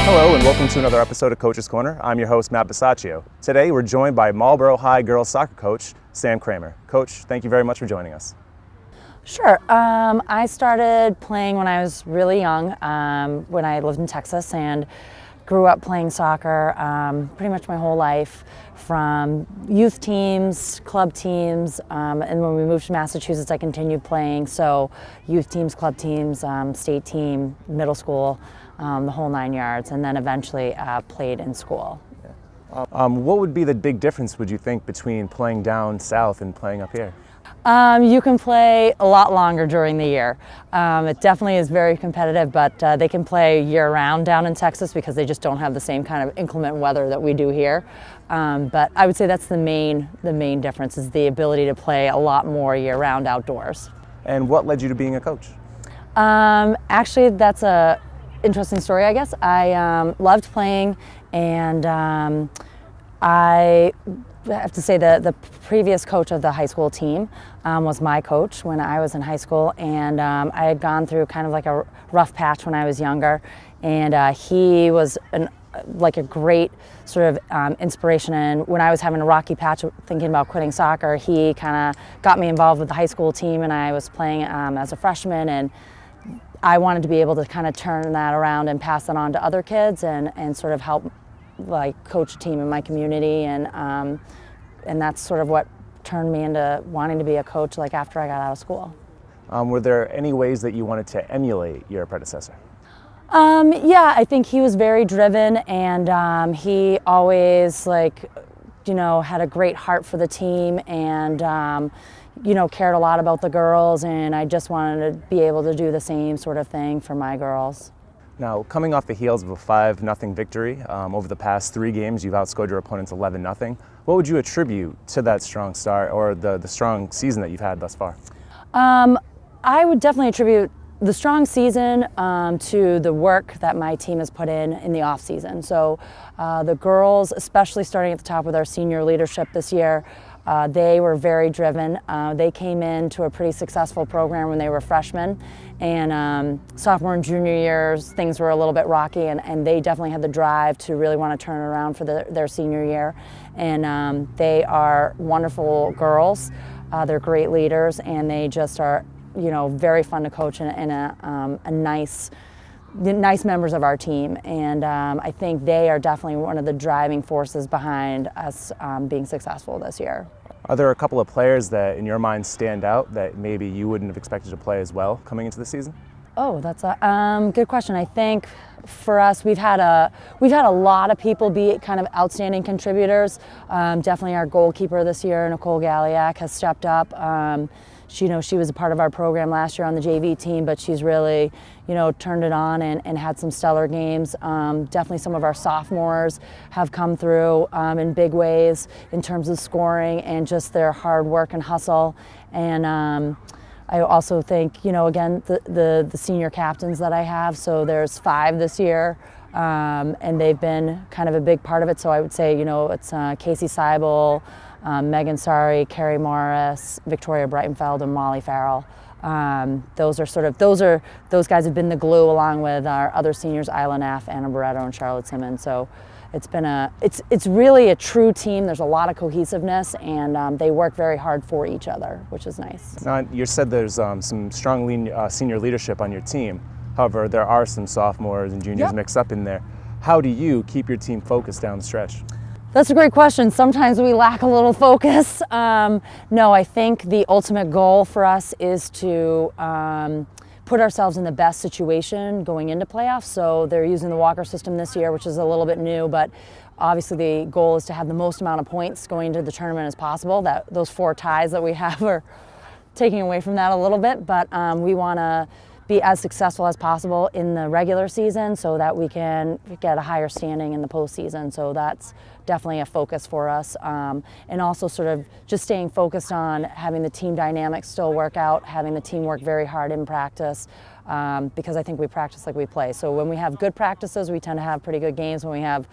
Hello and welcome to another episode of Coach's Corner. I'm your host, Matt Bisaccio. Today we're joined by Marlboro High girls soccer coach, Sam Cramer. Coach, thank you very much for joining us. Sure. I started playing when I was really young, when I lived in Texas, and grew up playing soccer pretty much my whole life, from youth teams, club teams, and when we moved to Massachusetts I continued playing, so youth teams, club teams, state team, middle school, the whole 9 yards, and then eventually played in school. What would be the big difference, would you think, between playing down south and playing up here? You can play a lot longer during the year. It definitely is very competitive, but they can play year-round down in Texas because they just don't have the same kind of inclement weather that we do here. But I would say that's the main difference, is the ability to play a lot more year-round outdoors. And what led you to being a coach? Actually, that's a interesting story, I guess. I loved playing, and I have to say the previous coach of the high school team was my coach when I was in high school, and I had gone through kind of like a rough patch when I was younger, and he was like a great sort of inspiration. And when I was having a rocky patch thinking about quitting soccer, he kind of got me involved with the high school team, and I was playing as a freshman, and I wanted to be able to kind of turn that around and pass that on to other kids and sort of help like coach a team in my community, and that's sort of what turned me into wanting to be a coach like after I got out of school. Were there any ways that you wanted to emulate your predecessor? Yeah, I think he was very driven, and he always had a great heart for the team, and cared a lot about the girls, and I just wanted to be able to do the same sort of thing for my girls. Now, coming off the heels of a 5-0 victory, over the past 3 games you've outscored your opponents 11-0. What would you attribute to that strong start, or the strong season that you've had thus far? I would definitely attribute the strong season to the work that my team has put in the off season. So the girls, especially starting at the top with our senior leadership this year, they were very driven. They came into a pretty successful program when they were freshmen, and sophomore and junior years things were a little bit rocky, and they definitely had the drive to really want to turn it around for their senior year. And they are wonderful girls. They're great leaders, and they just are very fun to coach, and a nice members of our team, and I think they are definitely one of the driving forces behind us being successful this year. Are there a couple of players that in your mind stand out that maybe you wouldn't have expected to play as well coming into the season? Oh, that's a good question. I think for us, we've had a lot of people be kind of outstanding contributors. Definitely our goalkeeper this year, Nicole Galiak, has stepped up. She was a part of our program last year on the JV team, but she's really, turned it on and had some stellar games. Definitely some of our sophomores have come through in big ways in terms of scoring and just their hard work and hustle. And I also think, again, the senior captains that I have, so there's 5 this year, and they've been kind of a big part of it. So I would say, it's Casey Seibel, Megan Sari, Carrie Morris, Victoria Breitenfeld, and Molly Farrell. Those guys have been the glue, along with our other seniors, Isla Neff, Anna Barretto, and Charlotte Simmons. So it's really a true team. There's a lot of cohesiveness, and they work very hard for each other, which is nice. Now, you said there's some strong senior leadership on your team. However, there are some sophomores and juniors mixed up in there. How do you keep your team focused down the stretch? That's a great question. Sometimes we lack a little focus. No, I think the ultimate goal for us is to put ourselves in the best situation going into playoffs. So they're using the Walker system this year, which is a little bit new, but obviously the goal is to have the most amount of points going into the tournament as possible. Those 4 ties that we have are taking away from that a little bit, but we want to be as successful as possible in the regular season so that we can get a higher standing in the postseason. So that's definitely a focus for us. And also sort of just staying focused on having the team dynamics still work out, having the team work very hard in practice, because I think we practice like we play. So when we have good practices, we tend to have pretty good games. When we have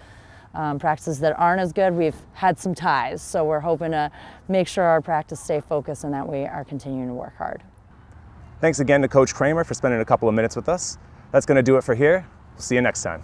practices that aren't as good, we've had some ties. So we're hoping to make sure our practice stay focused and that we are continuing to work hard. Thanks again to Coach Cramer for spending a couple of minutes with us. That's going to do it for here. We'll see you next time.